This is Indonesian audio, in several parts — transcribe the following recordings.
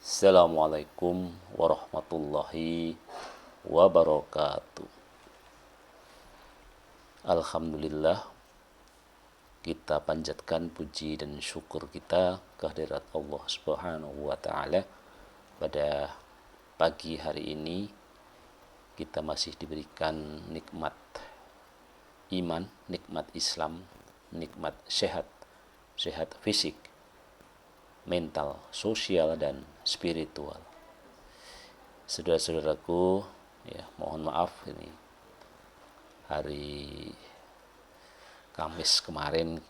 Assalamualaikum warahmatullahi wabarakatuh. Alhamdulillah, kita panjatkan puji dan syukur kita kehadirat Allah Subhanahu wa taala. Pada pagi hari ini kita masih diberikan nikmat iman, nikmat Islam, nikmat sehat fisik, mental, sosial, dan spiritual. Saudara-saudaraku, ya mohon maaf ini hari Kamis kemarin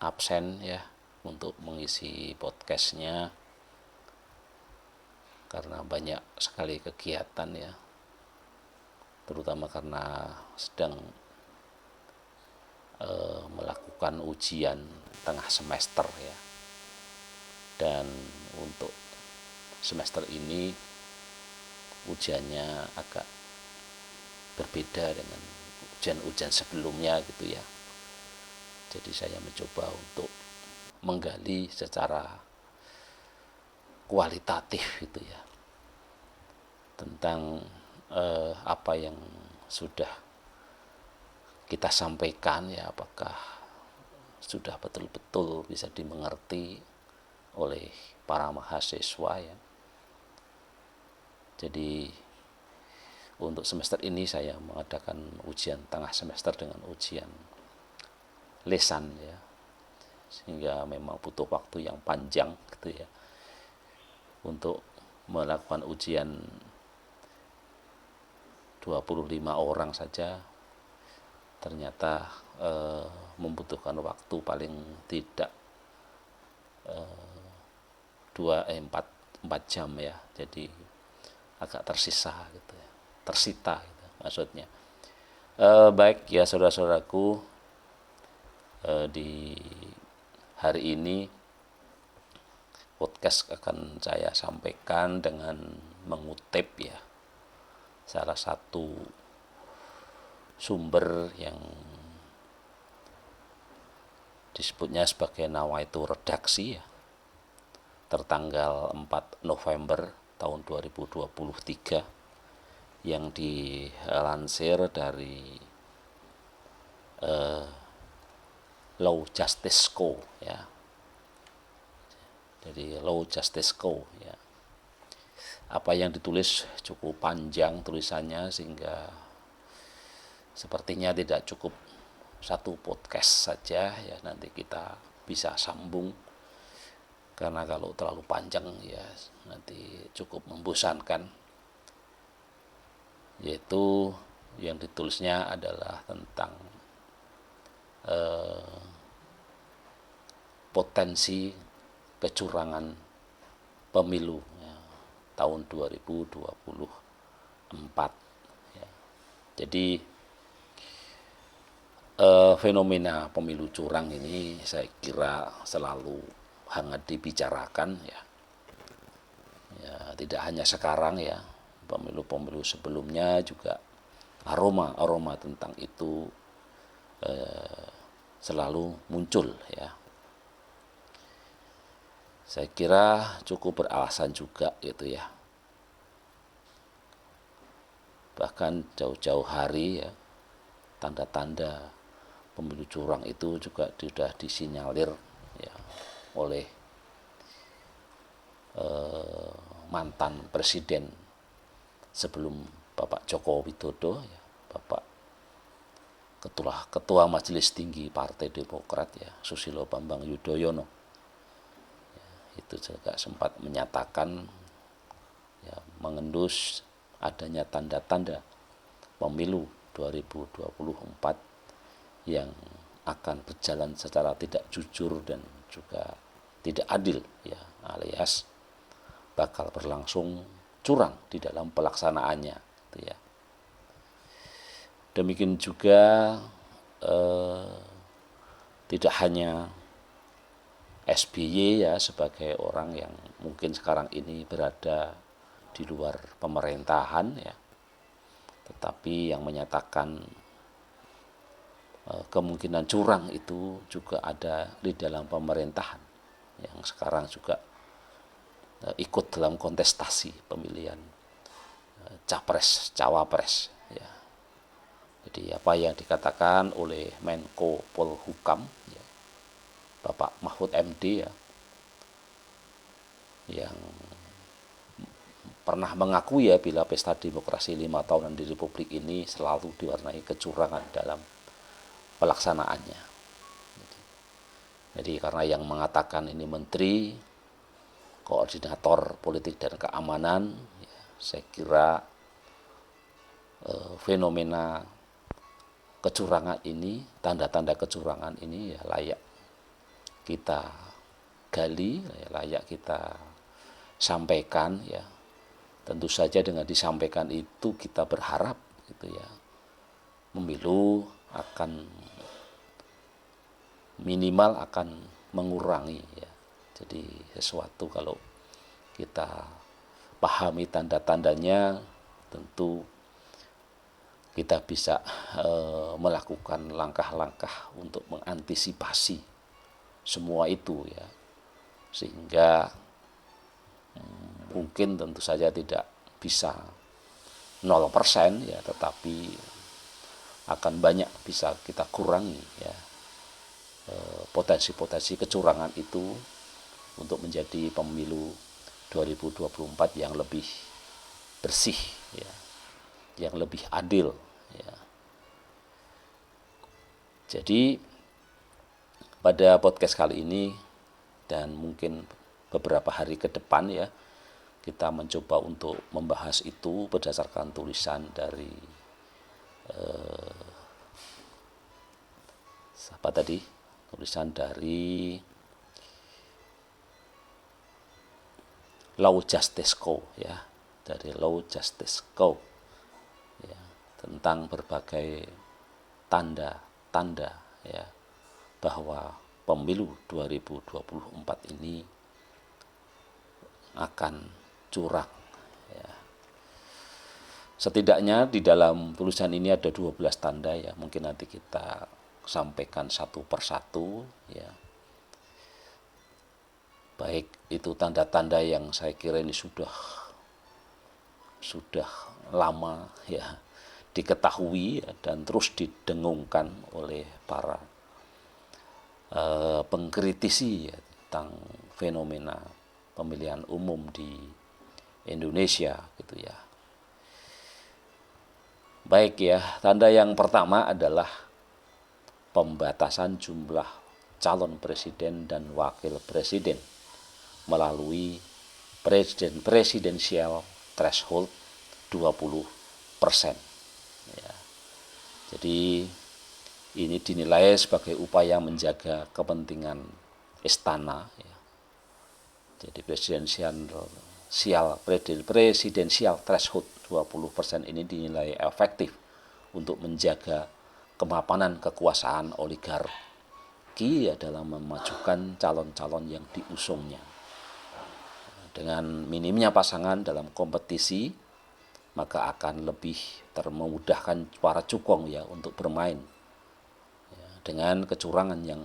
absen ya untuk mengisi podcastnya karena banyak sekali kegiatan ya, terutama karena sedang melakukan ujian tengah semester ya. Dan untuk semester ini ujiannya agak berbeda dengan ujian-ujian sebelumnya gitu ya. Jadi saya mencoba untuk menggali secara kualitatif gitu ya tentang apa yang sudah kita sampaikan ya, apakah sudah betul-betul bisa dimengerti oleh para mahasiswa ya. Jadi untuk semester ini saya mengadakan ujian tengah semester dengan ujian lesan ya, sehingga memang butuh waktu yang panjang gitu ya untuk melakukan ujian 25 orang saja. Ternyata membutuhkan waktu paling tidak 4 jam ya. Jadi agak tersisa gitu ya, tersita gitu maksudnya. Baik ya saudara-saudaraku, di hari ini podcast akan saya sampaikan dengan mengutip ya salah satu sumber yang disebutnya sebagai nawaitu redaksi ya, tertanggal 4 November tahun 2023 yang dilansir dari Law Justice Co ya. Jadi Law Justice Co ya. Apa yang ditulis cukup panjang tulisannya sehingga sepertinya tidak cukup satu podcast saja ya, nanti kita bisa sambung karena kalau terlalu panjang ya nanti cukup membosankan. Yaitu yang ditulisnya adalah tentang potensi kecurangan pemilu ya, tahun 2024 ya. Jadi fenomena pemilu curang ini saya kira selalu hangat dibicarakan ya. Ya, tidak hanya sekarang ya, pemilu-pemilu sebelumnya juga aroma tentang itu selalu muncul ya. Saya kira cukup beralasan juga gitu ya. Bahkan jauh-jauh hari ya, tanda-tanda pemilu curang itu juga sudah disinyalir ya oleh mantan presiden sebelum Bapak Joko Widodo ya, Bapak Ketua Majelis Tinggi Partai Demokrat ya, Susilo Bambang Yudhoyono ya, itu juga sempat menyatakan ya, mengendus adanya tanda-tanda pemilu 2024 yang akan berjalan secara tidak jujur dan juga tidak adil ya, alias bakal berlangsung curang di dalam pelaksanaannya gitu ya. Demikian juga tidak hanya SBY ya sebagai orang yang mungkin sekarang ini berada di luar pemerintahan ya, tetapi yang menyatakan kemungkinan curang itu juga ada di dalam pemerintahan yang sekarang juga ikut dalam kontestasi pemilihan capres cawapres ya. Jadi apa yang dikatakan oleh Menko Polhukam ya, Bapak Mahfud MD ya, yang pernah mengakui ya bila pesta demokrasi 5 tahunan di Republik ini selalu diwarnai kecurangan dalam pelaksanaannya. Jadi karena yang mengatakan ini menteri, koordinator politik dan keamanan, ya, saya kira fenomena kecurangan ini, tanda-tanda kecurangan ini ya layak kita gali, ya, layak kita sampaikan ya. Tentu saja dengan disampaikan itu kita berharap gitu ya, pemilu akan minimal akan mengurangi ya. Jadi sesuatu kalau kita pahami tanda-tandanya, tentu kita bisa melakukan langkah-langkah untuk mengantisipasi semua itu ya, sehingga mungkin tentu saja tidak bisa 0% ya, tetapi akan banyak bisa kita kurangi ya potensi-potensi kecurangan itu untuk menjadi pemilu 2024 yang lebih bersih ya, yang lebih adil ya. Jadi pada podcast kali ini dan mungkin beberapa hari ke depan ya, kita mencoba untuk membahas itu berdasarkan tulisan dari siapa tadi? Tulisan dari Law Justice Co ya, dari Law Justice Co ya, tentang berbagai tanda-tanda ya bahwa pemilu 2024 ini akan curang ya. Setidaknya di dalam tulisan ini ada 12 tanda ya, mungkin nanti kita sampaikan satu persatu ya. Baik itu tanda-tanda yang saya kira ini sudah lama ya diketahui ya, dan terus didengungkan oleh para pengkritisi ya, tentang fenomena pemilihan umum di Indonesia gitu ya. Baik ya, tanda yang pertama adalah pembatasan jumlah calon presiden dan wakil presiden melalui presidensial threshold 20%. Ya. Jadi ini dinilai sebagai upaya menjaga kepentingan istana ya. Jadi presidensial threshold 20% ini dinilai efektif untuk menjaga kemapanan kekuasaan oligarki ya dalam memajukan calon-calon yang diusungnya. Dengan minimnya pasangan dalam kompetisi, maka akan lebih memudahkan para cukong ya untuk bermain ya, dengan kecurangan yang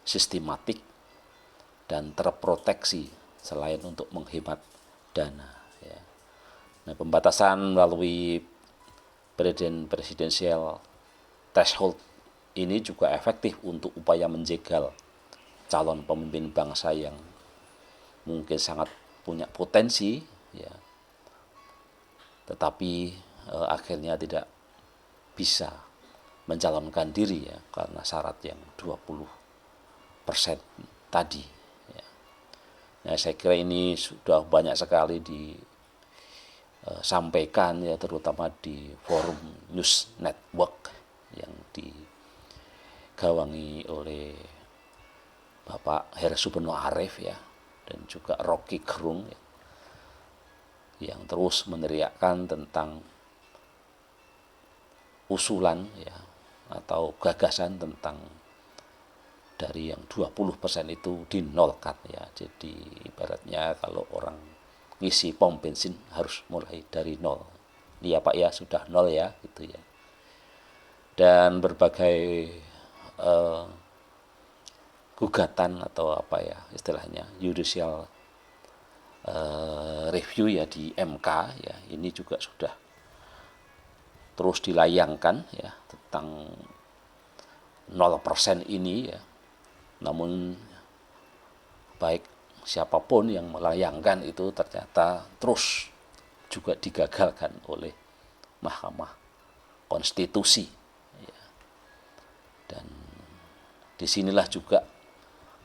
sistematik dan terproteksi selain untuk menghemat dana ya. Nah, pembatasan melalui presidensial threshold ini juga efektif untuk upaya menjegal calon pemimpin bangsa yang mungkin sangat punya potensi ya, tetapi akhirnya tidak bisa mencalonkan diri ya karena syarat yang 20% tadi ya. Nah, saya kira ini sudah banyak sekali disampaikan ya, terutama di forum news network yang digawangi oleh Bapak Heru Subono Arif ya, dan juga Rocky Gerung ya, yang terus meneriakkan tentang usulan ya atau gagasan tentang dari yang 20% itu dinolkan ya. Jadi ibaratnya kalau orang ngisi pom bensin harus mulai dari nol. Iya Pak ya, sudah nol ya gitu ya. Dan berbagai gugatan atau apa ya istilahnya judicial review ya di MK ya, ini juga sudah terus dilayangkan ya tentang 0% ini ya. Namun baik siapapun yang melayangkan itu ternyata terus juga digagalkan oleh Mahkamah Konstitusi ya. Dan disinilah juga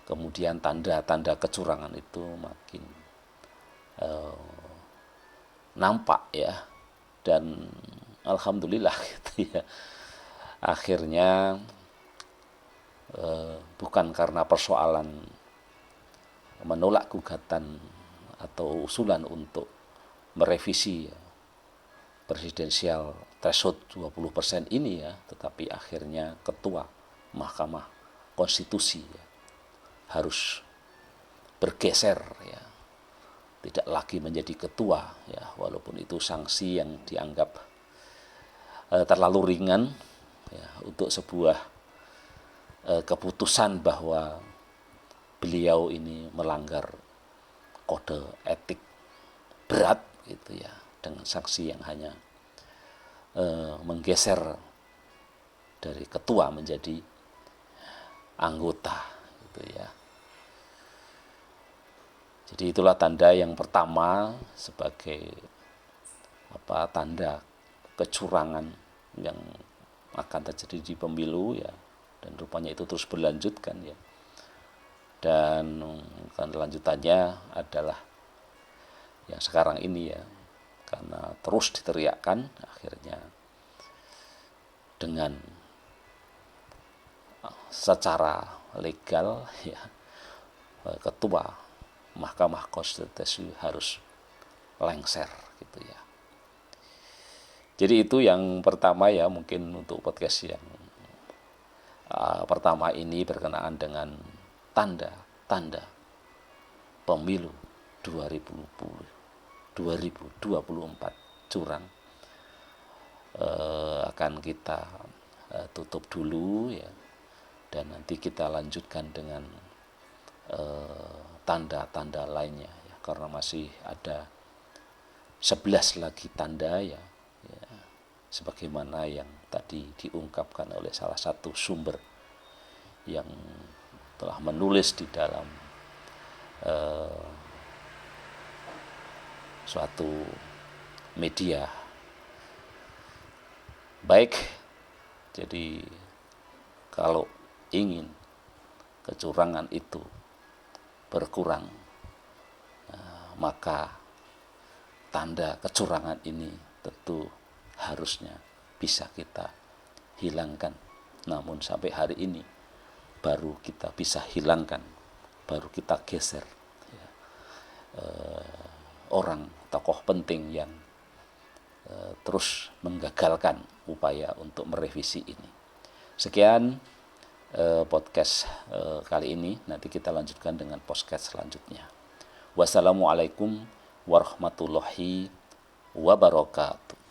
kemudian tanda-tanda kecurangan itu makin nampak ya. Dan alhamdulillah gitu ya, akhirnya bukan karena persoalan menolak gugatan atau usulan untuk merevisi ya, presidensial threshold 20% ini ya, tetapi akhirnya ketua Mahkamah Konstitusi ya, harus bergeser ya, tidak lagi menjadi ketua ya, walaupun itu sanksi yang dianggap terlalu ringan ya, untuk sebuah keputusan bahwa beliau ini melanggar kode etik berat gitu ya, dengan sanksi yang hanya menggeser dari ketua menjadi anggota gitu ya. Jadi itulah tanda yang pertama sebagai tanda kecurangan yang akan terjadi di pemilu ya, dan rupanya itu terus berlanjut kan ya. Dan lanjutannya adalah yang sekarang ini ya, karena terus diteriakkan, akhirnya dengan secara legal ya, ketua Mahkamah Konstitusi harus lengser gitu ya. Jadi itu yang pertama ya, mungkin untuk podcast yang pertama ini berkenaan dengan tanda-tanda pemilu 2024 curang. Akan kita tutup dulu ya, dan nanti kita lanjutkan dengan tanda-tanda lainnya ya, karena masih ada 11 lagi tanda ya, sebagaimana yang tadi diungkapkan oleh salah satu sumber yang telah menulis di dalam suatu media. Baik, jadi kalau ingin kecurangan itu berkurang, maka tanda kecurangan ini tentu harusnya bisa kita hilangkan. Namun sampai hari ini baru kita bisa hilangkan, baru kita geser ya, orang tokoh penting yang terus menggagalkan upaya untuk merevisi ini. Sekian podcast kali ini, nanti kita lanjutkan dengan podcast selanjutnya. Wassalamualaikum warahmatullahi wabarakatuh.